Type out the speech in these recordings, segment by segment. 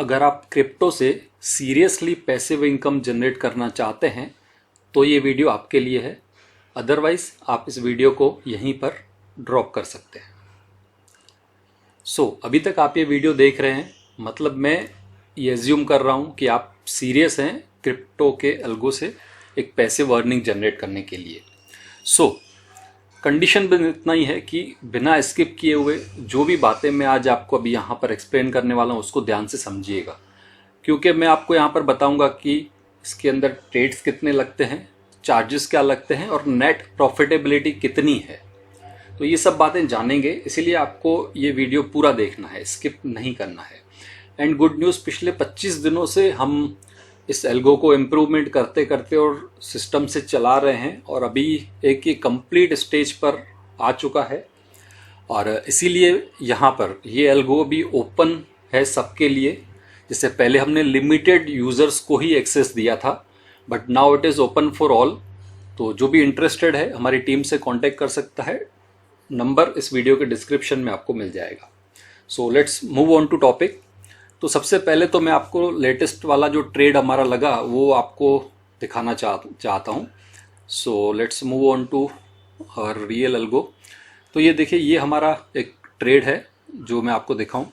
अगर आप क्रिप्टो से सीरियसली पैसिव इनकम जनरेट करना चाहते हैं तो ये वीडियो आपके लिए है। अदरवाइज आप इस वीडियो को यहीं पर ड्रॉप कर सकते हैं। अभी तक आप ये वीडियो देख रहे हैं, मतलब मैं ये एज्यूम कर रहा हूँ कि आप सीरियस हैं क्रिप्टो के अल्गो से एक पैसिव अर्निंग जनरेट करने के लिए। कंडीशन भी इतना ही है कि बिना स्किप किए हुए जो भी बातें मैं आज आपको अभी यहाँ पर एक्सप्लेन करने वाला हूँ उसको ध्यान से समझिएगा, क्योंकि मैं आपको यहाँ पर बताऊँगा कि इसके अंदर ट्रेड्स कितने लगते हैं, चार्जेस क्या लगते हैं और नेट प्रॉफिटेबिलिटी कितनी है। तो ये सब बातें जानेंगे, इसीलिए आपको ये वीडियो पूरा देखना है, स्किप नहीं करना है। एंड गुड न्यूज़, पिछले 25 दिनों से हम इस एल्गो को इम्प्रूवमेंट करते करते और सिस्टम से चला रहे हैं और अभी एक ये कंप्लीट स्टेज पर आ चुका है। और इसीलिए यहाँ पर ये एल्गो भी ओपन है सबके लिए। जिससे पहले हमने लिमिटेड यूज़र्स को ही एक्सेस दिया था, but now it is open for all. तो जो भी इंटरेस्टेड है हमारी टीम से कांटेक्ट कर सकता है, नंबर इस वीडियो के डिस्क्रिप्शन में आपको मिल जाएगा। Let's move on to topic. तो सबसे पहले तो मैं आपको लेटेस्ट वाला जो ट्रेड हमारा लगा वो आपको दिखाना चाहता हूँ। Let's move on to our real algo. तो ये देखिए, ये हमारा एक ट्रेड है जो मैं आपको दिखाऊं।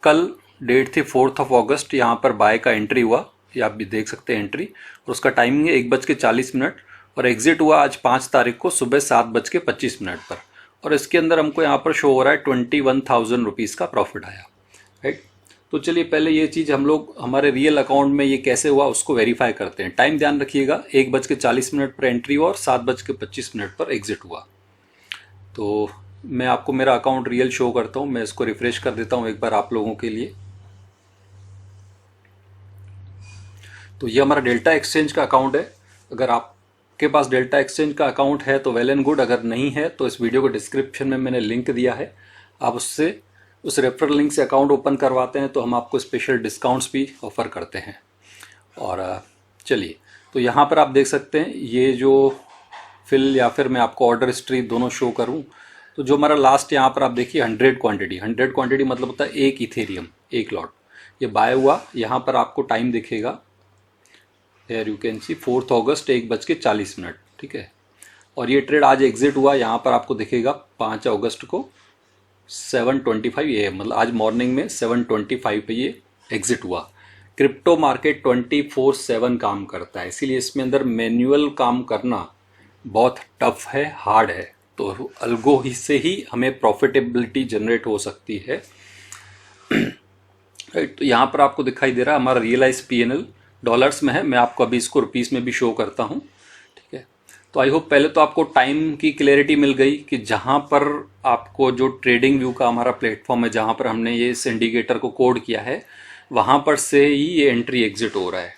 कल डेट थी 4 अगस्त, यहाँ पर बाय का एंट्री हुआ, ये आप भी देख सकते हैं एंट्री, और उसका टाइमिंग है 1:40 और एग्जिट हुआ आज 5 तारीख को सुबह 7:25 पर। और इसके अंदर हमको यहाँ पर शो हो रहा है 21,000 रुपीज़ का प्रॉफिट आया, राइट। तो चलिए पहले ये चीज़ हम लोग हमारे रियल अकाउंट में ये कैसे हुआ उसको वेरीफाई करते हैं। टाइम ध्यान रखिएगा, 1:40 पर एंट्री हुआ और 7:25 पर एग्जिट हुआ। तो मैं आपको मेरा अकाउंट रियल शो करता हूँ, मैं इसको रिफ्रेश कर देता हूँ एक बार आप लोगों के लिए। तो ये हमारा डेल्टा एक्सचेंज का अकाउंट है। अगर आपके पास डेल्टा एक्सचेंज का अकाउंट है तो वेल एंड गुड, अगर नहीं है तो इस वीडियो को डिस्क्रिप्शन में मैंने लिंक दिया है, आप उससे उस रेफरल लिंक से अकाउंट ओपन करवाते हैं तो हम आपको स्पेशल डिस्काउंट्स भी ऑफ़र करते हैं। और चलिए, तो यहाँ पर आप देख सकते हैं ये जो फिल या फिर मैं आपको ऑर्डर हिस्ट्री दोनों शो करूँ, तो जो हमारा लास्ट यहाँ पर आप देखिए 100 क्वांटिटी मतलब होता है 1 इथेरियम, 1 लॉट, ये बाय हुआ। यहाँ पर आपको टाइम दिखेगा, यार यू कैन सी 4 अगस्त 1:40, ठीक है। और ये ट्रेड आज एग्जिट हुआ, यहाँ पर आपको दिखेगा 5 अगस्त को 7:25 AM, मतलब आज मॉर्निंग में 7:25 पे ये एग्जिट हुआ। क्रिप्टो मार्केट 24/7 काम करता है, इसीलिए इसमें अंदर मैन्युअल काम करना बहुत टफ है, हार्ड है। तो अल्गो ही से ही हमें प्रॉफिटेबिलिटी जनरेट हो सकती है। तो यहाँ पर आपको दिखाई दे रहा है हमारा रियलाइज PNL डॉलर्स में है, मैं आपको अभी इसको रुपीस में भी शो करता हूँ, ठीक है। तो आई होप पहले तो आपको टाइम की क्लैरिटी मिल गई कि जहाँ पर आपको जो ट्रेडिंग व्यू का हमारा प्लेटफॉर्म है, जहाँ पर हमने ये इस इंडिकेटर को कोड किया है, वहाँ पर से ही ये एंट्री एग्जिट हो रहा है।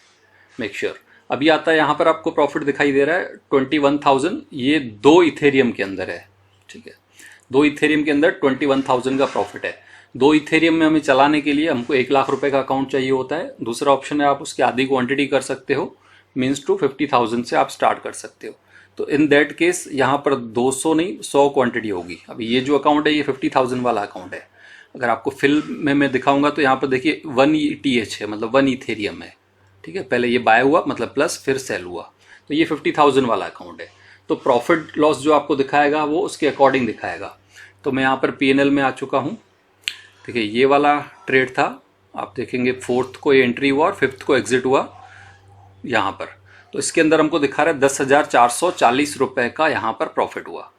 मेक श्योर अभी आता है, यहाँ पर आपको प्रॉफिट दिखाई दे रहा है 21,000, ये 2 इथेरियम के अंदर है, ठीक है। 2 इथेरियम के अंदर 21,000 का प्रॉफिट है। 2 इथेरियम में हमें चलाने के लिए हमको 1 लाख रुपए का अकाउंट चाहिए होता है। दूसरा ऑप्शन है आप उसकी आधी क्वांटिटी कर सकते हो, मीन्स टू 50,000 से आप स्टार्ट कर सकते हो। तो इन दैट केस यहाँ पर 200 नहीं 100 क्वांटिटी होगी। अभी ये जो अकाउंट है ये 50,000 वाला अकाउंट है। अगर आपको फिल में मैं दिखाऊंगा तो यहाँ पर देखिए 1 ETH है, मतलब 1 इथेरियम है, ठीक है। पहले ये बाय हुआ मतलब प्लस, फिर सेल हुआ, तो ये 50,000 वाला अकाउंट है। तो प्रॉफिट लॉस जो आपको दिखाएगा वो उसके अकॉर्डिंग दिखाएगा। तो मैं यहाँ पर PNL में आ चुका हूँ। देखिए ये वाला ट्रेड था, आप देखेंगे 4th को ये एंट्री हुआ और 5th को एग्जिट हुआ यहाँ पर। तो इसके अंदर हमको दिखा रहा है 10,440 रुपये का यहाँ पर प्रॉफिट हुआ।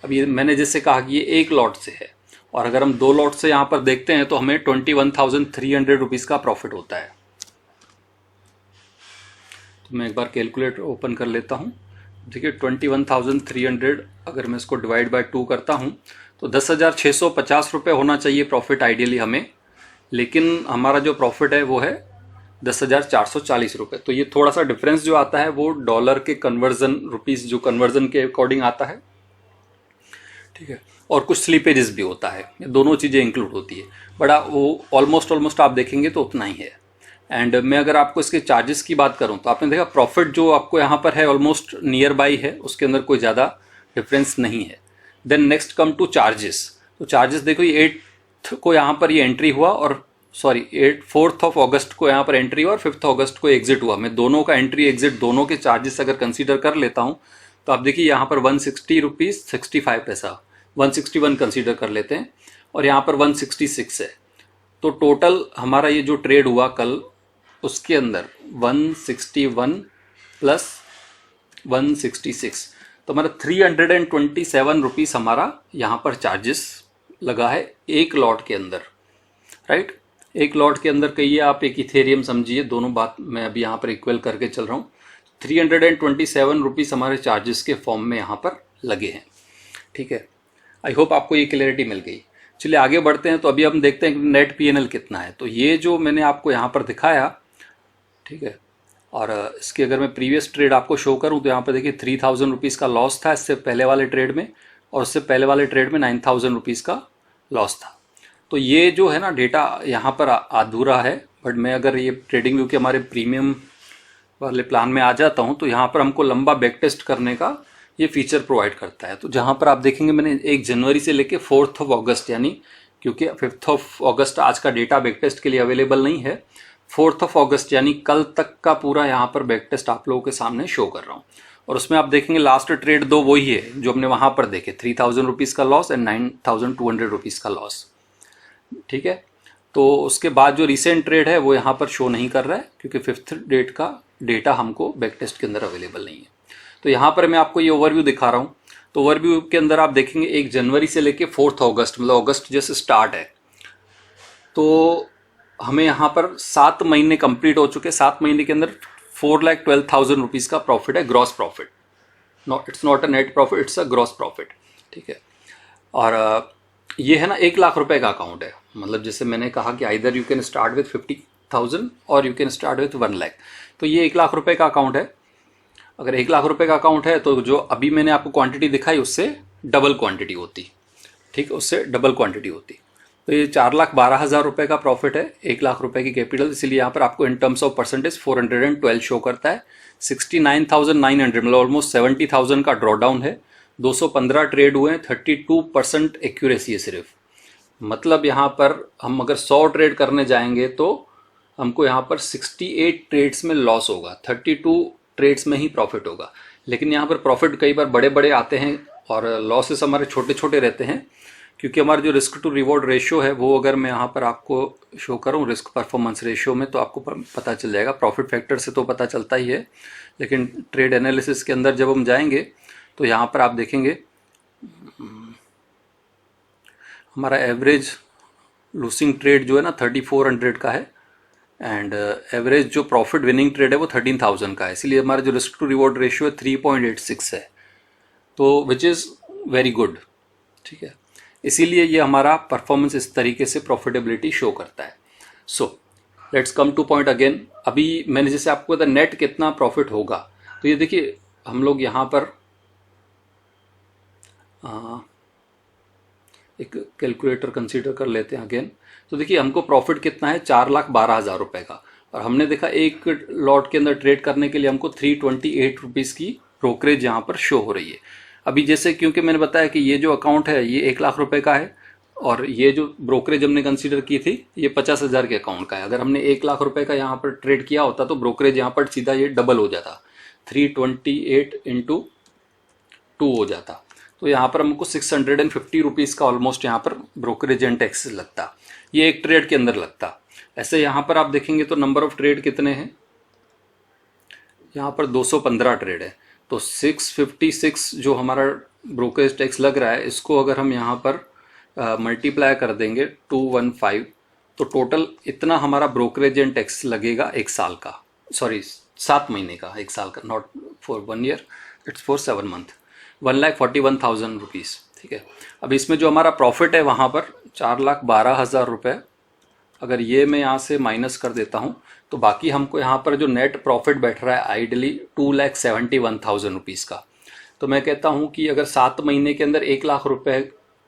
अब ये मैंने जैसे कहा कि ये 1 लॉट से है, और अगर हम 2 लॉट से यहाँ पर देखते हैं तो हमें 21,300 रुपीज़ का प्रॉफिट होता है। तो मैं एक बार कैलकुलेटर ओपन कर लेता हूँ। देखिए 21,300 अगर मैं इसको डिवाइड बाय 2 करता हूँ तो 10,650 रुपये होना चाहिए प्रॉफिट आइडियली हमें, लेकिन हमारा जो प्रॉफिट है वो है 10,440 रुपये। तो ये थोड़ा सा डिफरेंस जो आता है वो डॉलर के कन्वर्जन, रुपीज़ जो कन्वर्जन के अकॉर्डिंग आता है, ठीक है। और कुछ स्लीपेजेस भी होता है, ये दोनों चीज़ें इंक्लूड होती है, बड़ा वो ऑलमोस्ट आप देखेंगे तो उतना ही है। एंड मैं अगर आपको इसके चार्जेस की बात करूं तो आपने देखा प्रॉफिट जो आपको यहाँ पर है ऑलमोस्ट नियर बाई है, उसके अंदर कोई ज़्यादा डिफरेंस नहीं है। Then next come to charges. तो चार्जेस देखो ये 8th को यहाँ पर ये एंट्री हुआ और सॉरी 4 अगस्त को यहाँ पर एंट्री हुआ और 5 अगस्त को एग्जिट हुआ। मैं दोनों का एंट्री एग्जिट दोनों के चार्जेस अगर कंसीडर कर लेता हूँ तो आप देखिए यहाँ पर 160 रुपीज़ 65 पैसा, 161 कंसीडर कर लेते हैं और यहाँ पर 166 है। तो टोटल हमारा ये जो ट्रेड हुआ कल उसके अंदर 161 प्लस 166, तो हमारा 327 रुपीज़ हमारा यहाँ पर चार्जेस लगा है एक लॉट के अंदर, राइट। एक लॉट के अंदर कहिए आप, एक इथेरियम समझिए, दोनों बात मैं अभी यहाँ पर इक्वल करके चल रहा हूँ। 327 रुपीज़ हमारे चार्जेस के फॉर्म में यहाँ पर लगे हैं, ठीक है। आई होप आपको ये क्लियरिटी मिल गई। चलिए आगे बढ़ते हैं। तो अभी हम देखते हैं नेट पीएनएल कितना है। तो ये जो मैंने आपको यहाँ पर दिखाया, ठीक है, और इसकी अगर मैं प्रीवियस ट्रेड आपको शो करूँ तो यहाँ पर देखिए 3000 रुपीज़ का लॉस था इससे पहले वाले ट्रेड में, और उससे पहले वाले ट्रेड में 9000 रुपीज़ का लॉस था। तो ये जो है ना डेटा यहाँ पर अधूरा है, बट मैं अगर ये ट्रेडिंग व्यू के हमारे प्रीमियम वाले प्लान में आ जाता हूँ तो यहाँ पर हमको लंबा बैक टेस्ट करने का ये फीचर प्रोवाइड करता है। तो जहाँ पर आप देखेंगे मैंने 1 जनवरी से लेके 4 अगस्त, यानी क्योंकि 5 अगस्त आज का डेटा बैक टेस्ट के लिए अवेलेबल नहीं है, 4 अगस्त यानी कल तक का पूरा यहाँ पर बैक टेस्ट आप लोगों के सामने शो कर रहा हूँ। और उसमें आप देखेंगे लास्ट ट्रेड 2 वही है जो हमने वहाँ पर देखे, 3000 रुपीज़ का लॉस एंड 9200 रुपीज़ का लॉस, ठीक है। तो उसके बाद जो रिसेंट ट्रेड है वो यहाँ पर शो नहीं कर रहा है क्योंकि 5th डेट का डेटा हमको बैक टेस्ट के अंदर अवेलेबल नहीं है। तो यहाँ पर मैं आपको ये ओवरव्यू दिखा रहा हूँ। तो ओवरव्यू के अंदर आप देखेंगे 1 जनवरी से लेके 4 अगस्त, मतलब अगस्त जैसे स्टार्ट है, तो हमें यहाँ पर 7 महीने कंप्लीट हो चुके। 7 महीने के अंदर 4,12,000 रुपीज़ का प्रॉफिट है, gross profit. It's not a net profit, it's a gross profit, ठीक है। और ये है ना 1 लाख रुपए का अकाउंट है, मतलब जैसे मैंने कहा कि either you can start with 50,000 और you can start with 1 lakh. तो ये 1 लाख रुपए का अकाउंट है। अगर 1 लाख रुपए का अकाउंट है तो जो अभी मैंने आपको क्वांटिटी दिखाई उससे डबल क्वांटिटी होती, ठीक है, उससे डबल क्वांटिटी होती। तो ये 4,12,000 रुपए का प्रॉफिट है, 1 लाख रुपए की कैपिटल, इसीलिए यहाँ पर आपको in terms of percentage 412 show करता है। 69,900 मतलब ऑलमोस्ट 70,000 का ड्रॉडाउन है। 215 ट्रेड हुए हैं, 32% एक्यूरेसी है सिर्फ। मतलब यहाँ पर हम अगर 100 ट्रेड करने जाएंगे तो हमको यहाँ पर 68 ट्रेड्स में लॉस होगा, 32 ट्रेड्स में ही प्रॉफिट होगा। लेकिन यहाँ पर प्रॉफिट कई बार बड़े बड़े आते हैं और लॉसेस हमारे छोटे छोटे रहते हैं, क्योंकि हमारा जो रिस्क टू रिवॉर्ड रेशियो है वो अगर मैं यहाँ पर आपको शो करूँ रिस्क परफॉर्मेंस रेशियो में तो आपको पता चल जाएगा। प्रॉफिट फैक्टर से तो पता चलता ही है, लेकिन ट्रेड एनालिसिस के अंदर जब हम जाएंगे तो यहाँ पर आप देखेंगे हमारा एवरेज लूसिंग ट्रेड जो है ना 3400 का है, एंड एवरेज जो प्रॉफिट विनिंग ट्रेड है वो 13,000 का है। इसलिए हमारा जो रिस्क टू रिवॉर्ड रेशियो है 3.86 है, तो विच इज़ वेरी गुड, ठीक है। इसीलिए ये हमारा परफॉर्मेंस इस तरीके से प्रॉफिटेबिलिटी शो करता है। So let's come two point again. अभी मैंने जैसे आपको बताया नेट कितना प्रॉफिट होगा, तो ये देखिए हम लोग यहाँ पर एक कैलकुलेटर कंसीडर कर लेते हैं अगेन। तो देखिए हमको प्रॉफिट कितना है, 4,12,000 रुपए का, और हमने देखा एक लॉट के अंदर ट्रेड करने के लिए हमको 328 रुपीज़ की ब्रोकरेज यहाँ पर शो हो रही है। अभी जैसे क्योंकि मैंने बताया कि ये जो अकाउंट है ये 1 लाख रुपए का है और ये जो ब्रोकरेज हमने कंसीडर की थी ये 50,000 के अकाउंट का है। अगर हमने 1 लाख रुपए का यहाँ पर ट्रेड किया होता तो ब्रोकरेज यहाँ पर सीधा ये डबल हो जाता, 328 इंटू 2 हो जाता। तो यहाँ पर हमको 650 रुपीज़ का ऑलमोस्ट यहाँ पर ब्रोकरेज एंड टैक्स लगता, ये एक ट्रेड के अंदर लगता। ऐसे यहाँ पर आप देखेंगे तो नंबर ऑफ ट्रेड कितने हैं, यहाँ पर 215 ट्रेड है, तो 656 जो हमारा ब्रोकरेज टैक्स लग रहा है इसको अगर हम यहाँ पर मल्टीप्लाई कर देंगे 215, तो टोटल इतना हमारा ब्रोकरेज एंड टैक्स लगेगा 1 साल का, सॉरी 7 महीने का, 1 साल का, not for 1 year, it's for 7 month, 1,41,000 rupees, ठीक है। अब इसमें जो हमारा प्रॉफिट है वहाँ पर 4,12,000 रुपये, अगर ये मैं यहाँ से माइनस कर देता हूँ तो बाकी हमको यहाँ पर जो नेट प्रॉफिट बैठ रहा है आइडली 2,71,000 रुपीज़ का। तो मैं कहता हूँ कि अगर 7 महीने के अंदर 1 लाख रुपए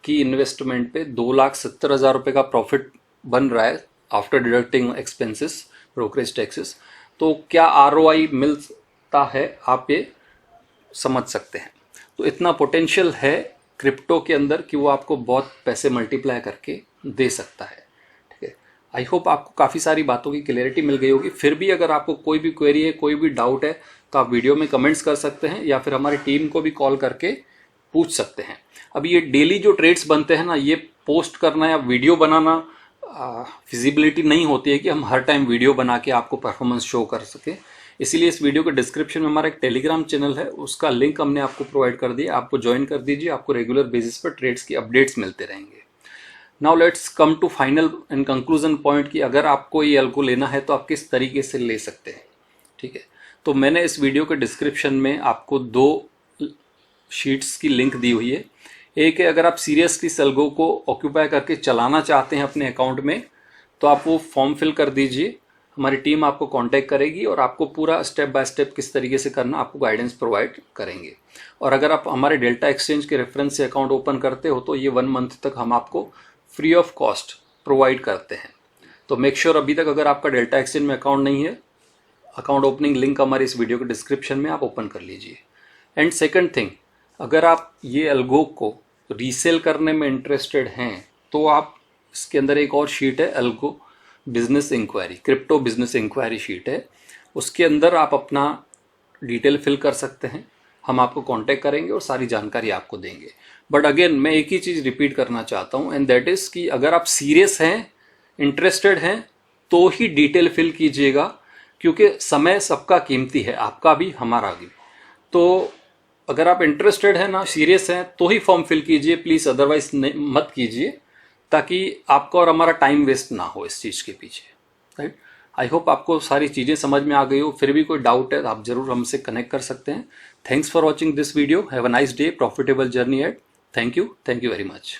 की इन्वेस्टमेंट पे 2,70,000 रुपये का प्रॉफिट बन रहा है after deducting expenses brokerage taxes, तो क्या ROI मिलता है आप ये समझ सकते हैं। तो इतना पोटेंशियल है क्रिप्टो के अंदर कि वो आपको बहुत पैसे मल्टीप्लाई करके दे सकता है, ठीक है। आई होप आपको काफ़ी सारी बातों की क्लैरिटी मिल गई होगी। फिर भी अगर आपको कोई भी क्वेरी है, कोई भी डाउट है, तो आप वीडियो में कमेंट्स कर सकते हैं या फिर हमारी टीम को भी कॉल करके पूछ सकते हैं। अब ये डेली जो ट्रेड्स बनते हैं ना, ये पोस्ट करना या वीडियो बनाना फिजिबिलिटी नहीं होती है कि हम हर टाइम वीडियो बना के आपको परफॉर्मेंस शो कर सके। इसीलिए इस वीडियो के डिस्क्रिप्शन में हमारा एक टेलीग्राम चैनल है, उसका लिंक हमने आपको प्रोवाइड कर दिया, आपको ज्वाइन कर दीजिए। आपको रेगुलर बेसिस पर ट्रेड्स की अपडेट्स मिलते रहेंगे। Now let's come to final and conclusion point कि अगर आपको ये एल्गो लेना है तो आप किस तरीके से ले सकते हैं। ठीक है, तो मैंने इस वीडियो के डिस्क्रिप्शन में आपको 2 शीट्स की लिंक दी हुई है। एक है, अगर आप सीरियसली इस एल्गो को ऑक्यूपाई करके चलाना चाहते हैं अपने अकाउंट में, तो आप वो फॉर्म फिल कर दीजिए। हमारी टीम आपको कांटेक्ट करेगी और आपको पूरा स्टेप बाय स्टेप किस तरीके से करना आपको गाइडेंस प्रोवाइड करेंगे। और अगर आप हमारे डेल्टा एक्सचेंज के रेफरेंस से अकाउंट ओपन करते हो तो ये 1 मंथ तक हम आपको फ्री ऑफ कॉस्ट प्रोवाइड करते हैं। तो मेक श्योर अभी तक अगर आपका डेल्टा एक्सचेंज में अकाउंट नहीं है, अकाउंट ओपनिंग लिंक हमारे इस वीडियो के डिस्क्रिप्शन में आप ओपन कर लीजिए। एंड सेकंड थिंग, अगर आप ये एल्गो को रीसेल करने में इंटरेस्टेड हैं तो आप इसके अंदर एक और शीट है, algo business inquiry, crypto business inquiry sheet है। उसके अंदर आप अपना डिटेल फिल कर सकते हैं, हम आपको कांटेक्ट करेंगे और सारी जानकारी आपको देंगे। बट अगेन मैं एक ही चीज़ रिपीट करना चाहता हूँ, एंड दैट इज़ कि अगर आप सीरियस हैं, इंटरेस्टेड हैं, तो ही डिटेल फिल कीजिएगा, क्योंकि समय सबका कीमती है, आपका भी हमारा भी। तो अगर आप इंटरेस्टेड हैं ना, सीरियस हैं, तो ही फॉर्म फिल कीजिए प्लीज़, अदरवाइज मत कीजिए, ताकि आपका और हमारा टाइम वेस्ट ना हो इस चीज़ के पीछे। राइट, आई होप आपको सारी चीज़ें समझ में आ गई हो। फिर भी कोई डाउट है तो आप ज़रूर हमसे कनेक्ट कर सकते हैं। Thanks for watching this video. Have a nice day, profitable journey at. Thank you very much.